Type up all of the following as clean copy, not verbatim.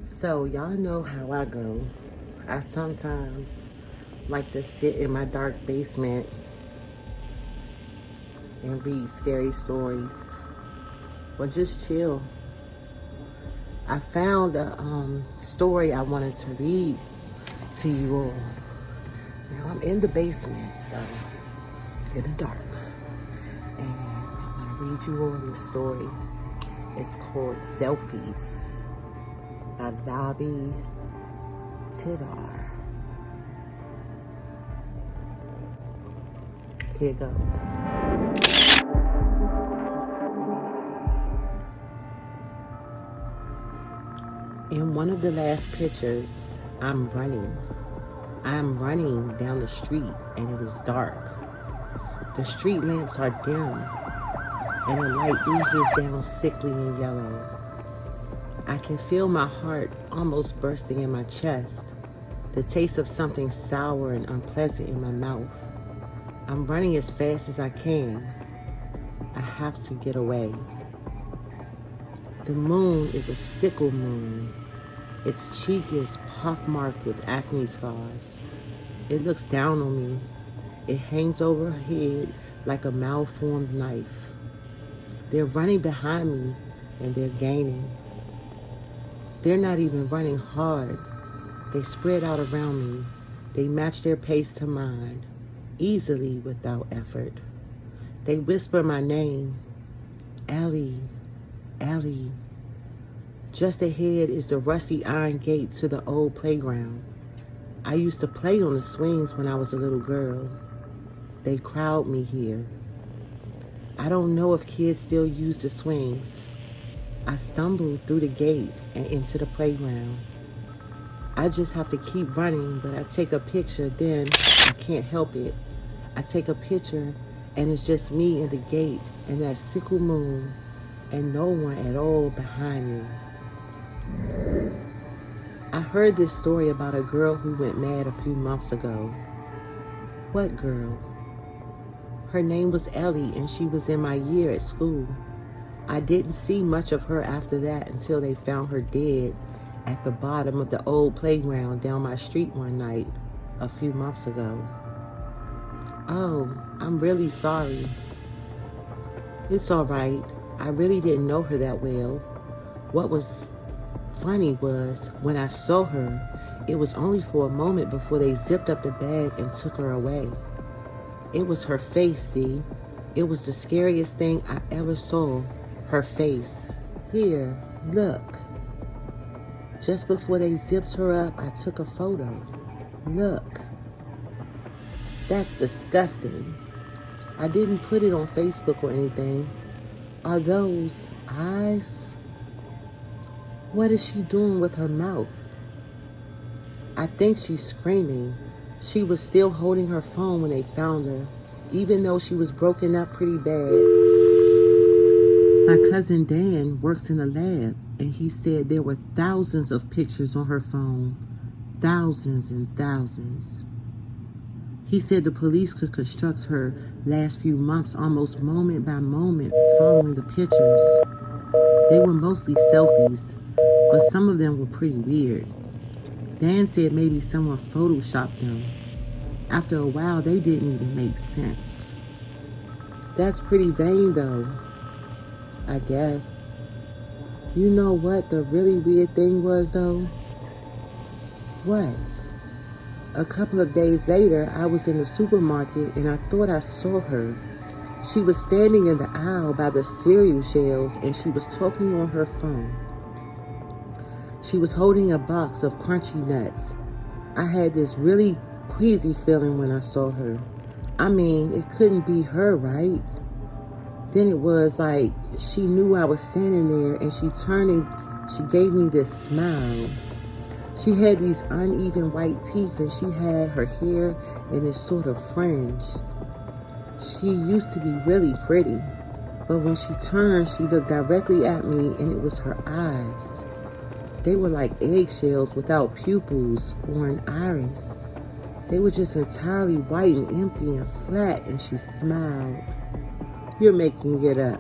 So y'all know how I go. I sometimes like to sit in my dark basement and read scary stories or just chill. I found a story I wanted to read to you all. Now I'm in the basement, so in the dark, and I want to read you all this story. It's called Selfies by Lavie Tidhar. Here goes. In one of the last pictures, I'm running. I'm running down the street and it is dark. The street lamps are dim and the light oozes down sickly and yellow. I can feel my heart almost bursting in my chest, the taste of something sour and unpleasant in my mouth. I'm running as fast as I can. I have to get away. The moon is a sickle moon. Its cheek is pockmarked with acne scars. It looks down on me. It hangs over her head like a malformed knife. They're running behind me and they're gaining. They're not even running hard. They spread out around me. They match their pace to mine, easily without effort. They whisper my name, Ellie, Ellie. Just ahead is the rusty iron gate to the old playground. I used to play on the swings when I was a little girl. They crowd me here. I don't know if kids still use the swings. I stumbled through the gate and into the playground. I just have to keep running, but I take a picture, then I can't help it. I take a picture and it's just me and the gate and that sickle moon and no one at all behind me. I heard this story about a girl who went mad a few months ago. What girl? Her name was Ellie and she was in my year at school. I didn't see much of her after that until they found her dead at the bottom of the old playground down my street one night a few months ago. Oh, I'm really sorry. It's all right. I really didn't know her that well. What was funny was when I saw her, it was only for a moment before they zipped up the bag and took her away. It was her face, see? It was the scariest thing I ever saw. Her face. Here, look. Just before they zipped her up, I took a photo. Look. That's disgusting. I didn't put it on Facebook or anything. Are those eyes? What is she doing with her mouth? I think she's screaming. She was still holding her phone when they found her, even though she was broken up pretty bad. My cousin Dan works in a lab, and he said there were thousands of pictures on her phone. Thousands and thousands. He said the police could construct her last few months almost moment by moment following the pictures. They were mostly selfies, but some of them were pretty weird. Dan said maybe someone photoshopped them. After a while, they didn't even make sense. That's pretty vain though, I guess. You know what the really weird thing was though? What? A couple of days later, I was in the supermarket and I thought I saw her. She was standing in the aisle by the cereal shelves and she was talking on her phone. She was holding a box of crunchy nuts. I had this really queasy feeling when I saw her. I mean, it couldn't be her, right? Then it was like she knew I was standing there and she turned and she gave me this smile. She had these uneven white teeth and she had her hair in this sort of fringe. She used to be really pretty, but when she turned, she looked directly at me and it was her eyes. They were like eggshells without pupils or an iris. They were just entirely white and empty and flat, and she smiled. You're making it up.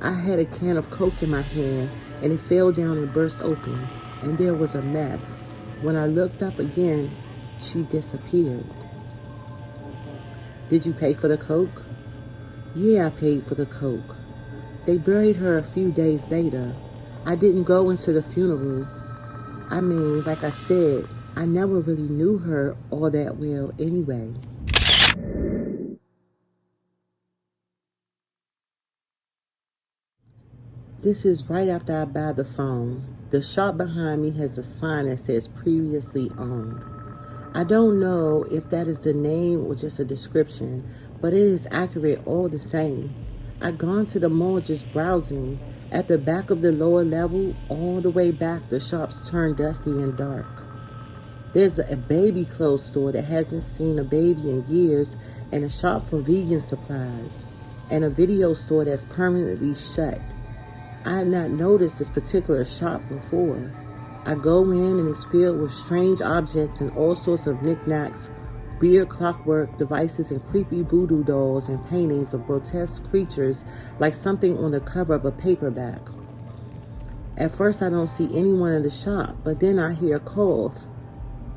I had a can of Coke in my hand, and it fell down and burst open, and there was a mess. When I looked up again, she disappeared. Did you pay for the Coke? Yeah, I paid for the Coke. They buried her a few days later. I didn't go into the funeral. I mean, like I said, I never really knew her all that well anyway. This is right after I buy the phone. The shop behind me has a sign that says previously owned. I don't know if that is the name or just a description, but it is accurate all the same. I'd gone to the mall just browsing. At the back of the lower level, all the way back, the shops turned dusty and dark. There's a baby clothes store that hasn't seen a baby in years, and a shop for vegan supplies, and a video store that's permanently shut. I had not noticed this particular shop before. I go in and it's filled with strange objects and all sorts of knickknacks, weird clockwork devices and creepy voodoo dolls and paintings of grotesque creatures like something on the cover of a paperback. At first I don't see anyone in the shop, but then I hear a cough,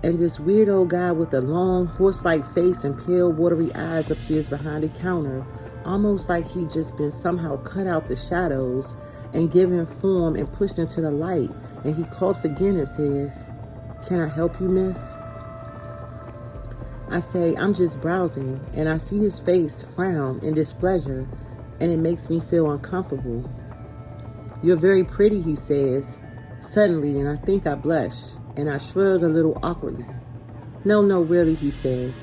and this weird old guy with a long horse-like face and pale watery eyes appears behind the counter, almost like he'd just been somehow cut out the shadows and given form and pushed into the light, and he coughs again and says, "Can I help you, miss?" I say, "I'm just browsing," and I see his face frown in displeasure, and it makes me feel uncomfortable. "You're very pretty," he says, suddenly, and I think I blush, and I shrug a little awkwardly. No, really," he says.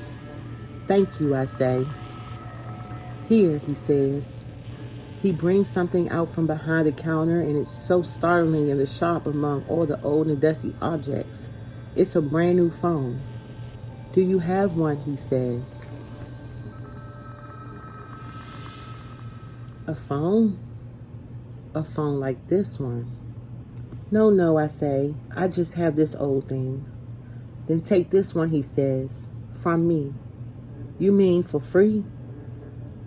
"Thank you," I say. "Here," he says. He brings something out from behind the counter, and it's so startling in the shop among all the old and dusty objects. It's a brand new phone. "Do you have one?" he says. "A phone? A phone like this one?" No, I say. "I just have this old thing." "Then take this one," he says. "From me." "You mean for free?"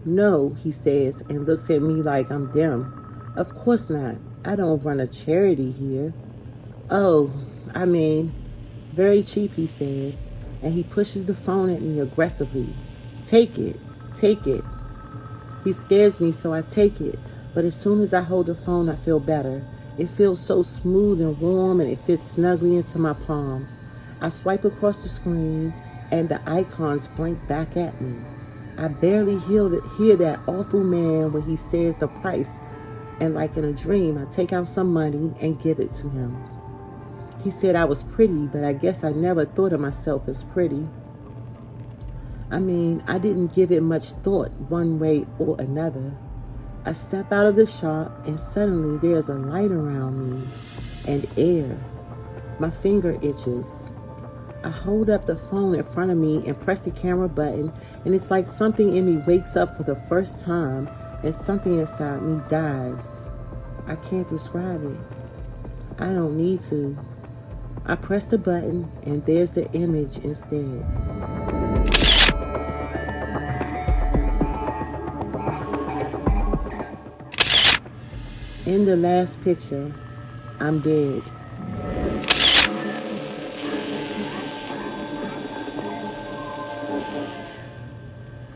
"No," he says, and looks at me like I'm dumb. "Of course not. I don't run a charity here." "Oh, I mean, very cheap," he says, and he pushes the phone at me aggressively. Take it. He scares me, so I take it, but as soon as I hold the phone, I feel better. It feels so smooth and warm, and it fits snugly into my palm. I swipe across the screen, and the icons blink back at me. I barely hear that awful man when he says the price, and like in a dream, I take out some money and give it to him. He said I was pretty, but I guess I never thought of myself as pretty. I mean, I didn't give it much thought one way or another. I step out of the shop, and suddenly there's a light around me and air. My finger itches. I hold up the phone in front of me and press the camera button, and it's like something in me wakes up for the first time, and something inside me dies. I can't describe it. I don't need to. I press the button, and there's the image instead. In the last picture, I'm dead.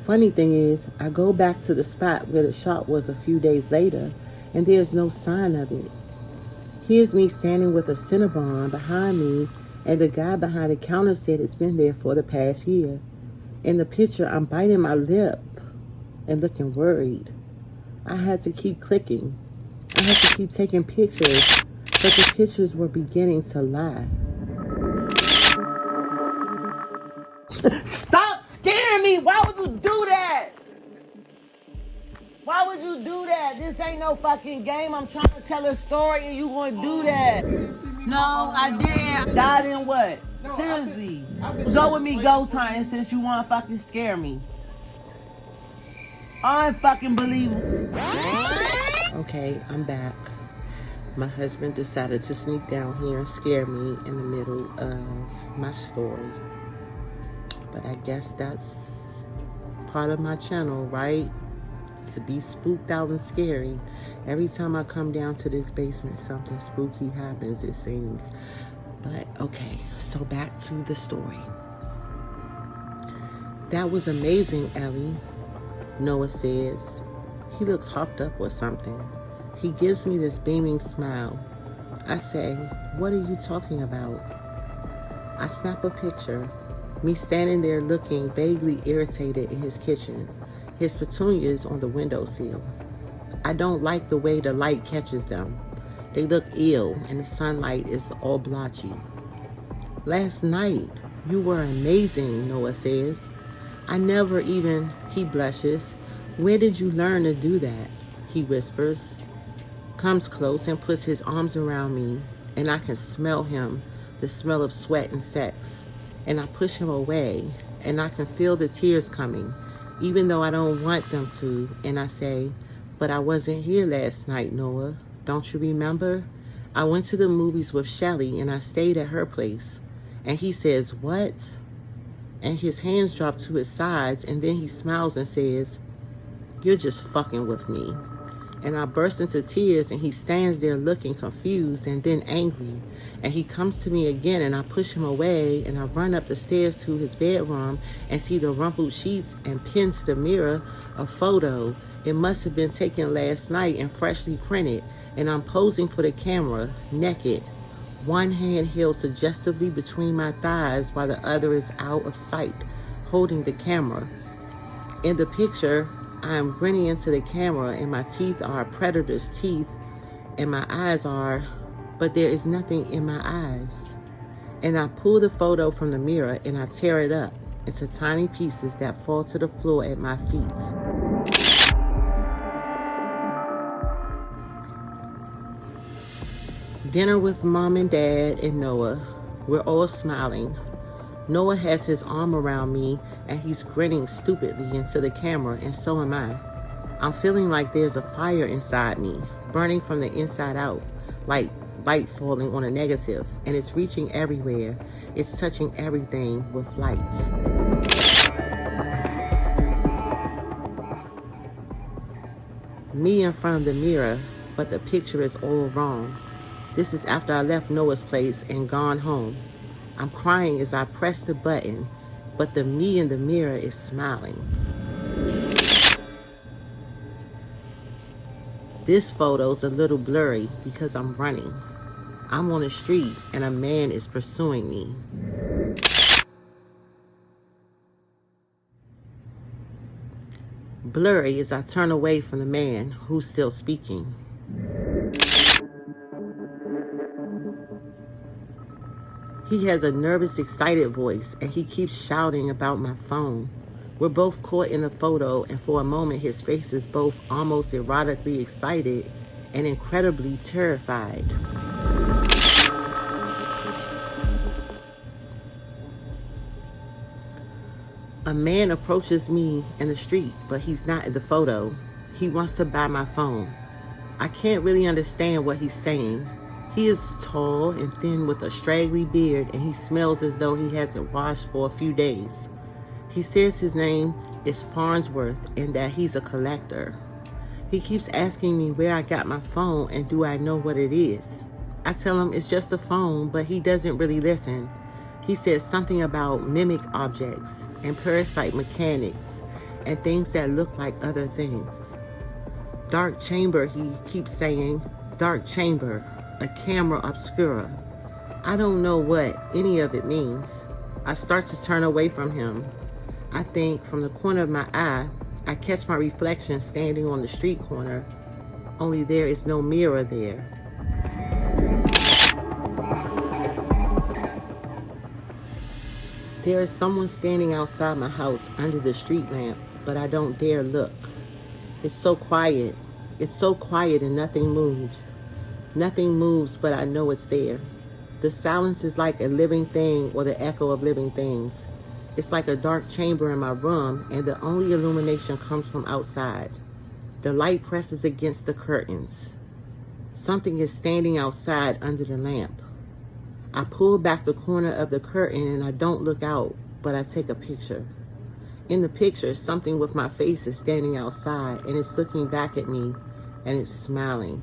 Funny thing is, I go back to the spot where the shop was a few days later, and there's no sign of it. Here's me standing with a Cinnabon behind me, and the guy behind the counter said it's been there for the past year. In the picture, I'm biting my lip and looking worried. I had to keep clicking. I had to keep taking pictures, but the pictures were beginning to lie. Stop scaring me! Why would you do that? Why would you do that? This ain't no fucking game. I'm trying to tell a story and you gonna do that. No, I didn't. Died in what? No, seriously. Go with me go time since you wanna fucking scare me. I fucking believe. Okay, I'm back. My husband decided to sneak down here and scare me in the middle of my story. But I guess that's part of my channel, right? to be spooked out and scary. Every time I come down to this basement, something spooky happens, it seems. But okay, so back to the story. That was amazing, Ellie, Noah says. He looks hopped up or something. He gives me this beaming smile. I say, what are you talking about? I snap a picture, me standing there looking vaguely irritated in his kitchen, his petunias on the windowsill. I don't like the way the light catches them. They look ill and the sunlight is all blotchy. Last night, you were amazing, Noah says. He blushes. Where did you learn to do that? He whispers, comes close and puts his arms around me, and I can smell him, the smell of sweat and sex. And I push him away, and I can feel the tears coming, even though I don't want them to, and I say, but I wasn't here last night, Noah. Don't you remember? I went to the movies with Shelly, and I stayed at her place. And he says, what? And his hands drop to his sides, and then he smiles and says, you're just fucking with me. And I burst into tears, and he stands there looking confused and then angry. And he comes to me again, and I push him away, and I run up the stairs to his bedroom and see the rumpled sheets and pinned to the mirror a photo. It must have been taken last night and freshly printed. And I'm posing for the camera, naked. One hand held suggestively between my thighs while the other is out of sight, holding the camera. In the picture, I am grinning into the camera, and my teeth are a predator's teeth, and my eyes are, but there is nothing in my eyes. And I pull the photo from the mirror, and I tear it up into tiny pieces that fall to the floor at my feet. Dinner with Mom and Dad and Noah. We're all smiling. Noah has his arm around me, and he's grinning stupidly into the camera, and so am I. I'm feeling like there's a fire inside me, burning from the inside out, like light falling on a negative, and it's reaching everywhere. It's touching everything with light. Me in front of the mirror, but the picture is all wrong. This is after I left Noah's place and gone home. I'm crying as I press the button, but the me in the mirror is smiling. This photo's a little blurry because I'm running. I'm on the street and a man is pursuing me. Blurry as I turn away from the man who's still speaking. He has a nervous, excited voice, and he keeps shouting about my phone. We're both caught in the photo, and for a moment his face is both almost erotically excited and incredibly terrified. A man approaches me in the street, but he's not in the photo. He wants to buy my phone. I can't really understand what he's saying. He is tall and thin with a straggly beard, and he smells as though he hasn't washed for a few days. He says his name is Farnsworth and that he's a collector. He keeps asking me where I got my phone and do I know what it is. I tell him it's just a phone, but he doesn't really listen. He says something about mimic objects and parasite mechanics and things that look like other things. Dark chamber, he keeps saying. Dark chamber. A camera obscura. I don't know what any of it means. I start to turn away from him. I think from the corner of my eye, I catch my reflection standing on the street corner, only there is no mirror there. There is someone standing outside my house under the street lamp, but I don't dare look. It's so quiet. It's so quiet and nothing moves. Nothing moves, but I know it's there. The silence is like a living thing or the echo of living things. It's like a dark chamber in my room, and the only illumination comes from outside. The light presses against the curtains. Something is standing outside under the lamp. I pull back the corner of the curtain and I don't look out, but I take a picture. In the picture, something with my face is standing outside and it's looking back at me and it's smiling.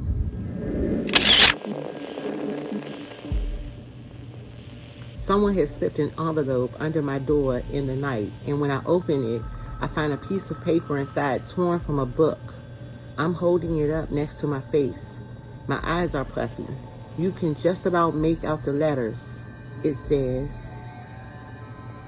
Someone had slipped an envelope under my door in the night, and when I open it, I find a piece of paper inside torn from a book. I'm holding it up next to my face. My eyes are puffy. You can just about make out the letters. It says,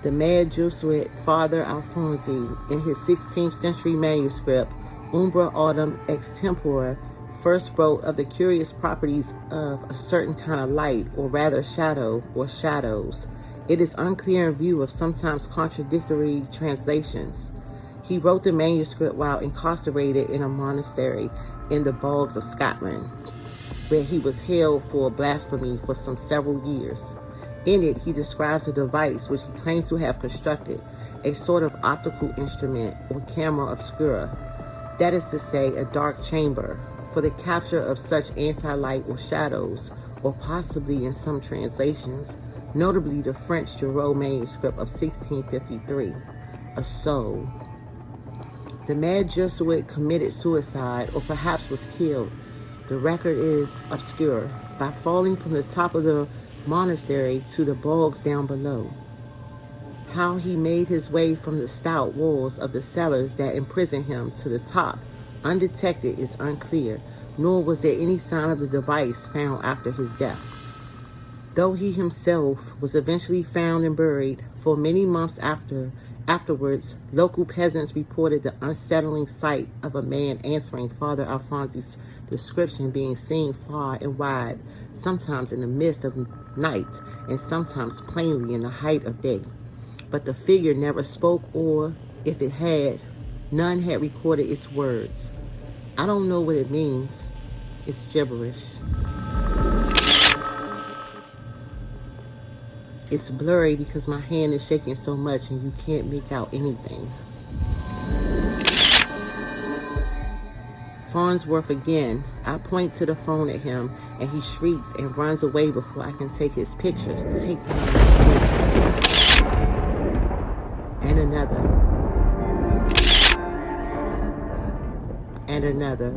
"The Mad Jesuit Father Alfonsi, in his 16th century manuscript, Umbra Autumn Extempore, first wrote of the curious properties of a certain kind of light, or rather shadow, or shadows. It is unclear in view of sometimes contradictory translations. He wrote the manuscript while incarcerated in a monastery in the bogs of Scotland, where he was held for blasphemy for some several years. In it, he describes a device which he claims to have constructed, a sort of optical instrument or camera obscura, that is to say, a dark chamber, for the capture of such anti-light or shadows, or possibly in some translations, notably the French Giraud manuscript of 1653, a soul. The mad Jesuit committed suicide, or perhaps was killed. The record is obscure, by falling from the top of the monastery to the bogs down below. How he made his way from the stout walls of the cellars that imprisoned him to the top undetected is unclear, nor was there any sign of the device found after his death. Though he himself was eventually found and buried, for many months afterwards, local peasants reported the unsettling sight of a man answering Father Alfonsi's description being seen far and wide, sometimes in the midst of night, and sometimes plainly in the height of day. But the figure never spoke, or, if it had, none had recorded its words. I don't know what it means. It's gibberish. It's blurry because my hand is shaking so much and you can't make out anything. Farnsworth again. I point to the phone at him and he shrieks and runs away before I can take his pictures. Take one. And another. And another.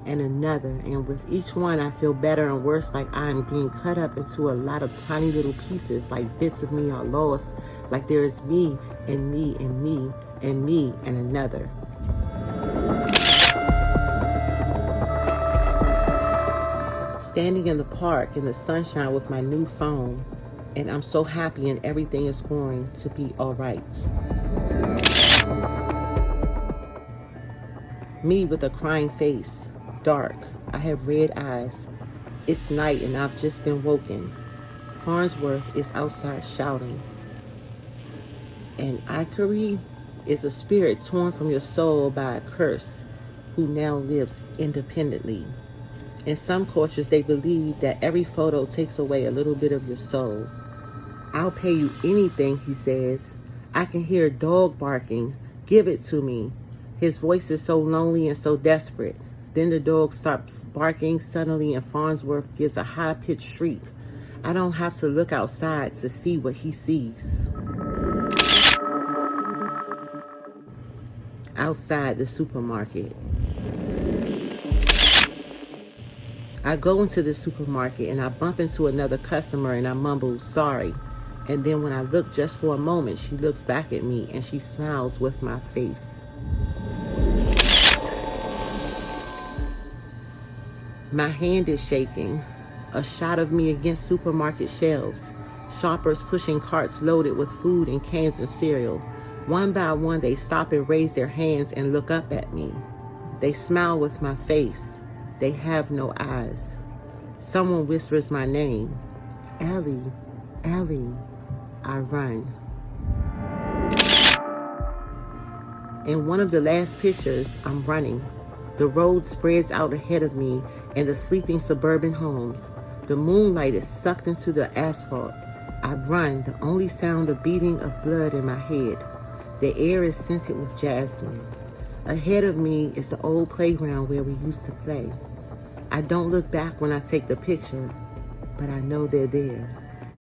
And another, and with each one I feel better and worse, like I'm being cut up into a lot of tiny little pieces, like bits of me are lost, like there is me and me and me and me and another. Standing in the park in the sunshine with my new phone, and I'm so happy and everything is going to be all right. Me with a crying face. Dark. I have red eyes. It's night and I've just been woken. Farnsworth is outside shouting. And Ikari is a spirit torn from your soul by a curse who now lives independently. In some cultures, they believe that every photo takes away a little bit of your soul. I'll pay you anything, he says. I can hear a dog barking. Give it to me. His voice is so lonely and so desperate. Then the dog stops barking suddenly and Farnsworth gives a high-pitched shriek. I don't have to look outside to see what he sees. Outside the supermarket. I go into the supermarket and I bump into another customer and I mumble, sorry. And then when I look just for a moment, she looks back at me and she smiles with my face. My hand is shaking. A shot of me against supermarket shelves. Shoppers pushing carts loaded with food and cans of cereal. One by one, they stop and raise their hands and look up at me. They smile with my face. They have no eyes. Someone whispers my name. Ellie, Ellie. I run. In one of the last pictures, I'm running. The road spreads out ahead of me and the sleeping suburban homes. The moonlight is sucked into the asphalt. I run, the only sound the beating of blood in my head. The air is scented with jasmine. Ahead of me is the old playground where we used to play. I don't look back when I take the picture, but I know they're there.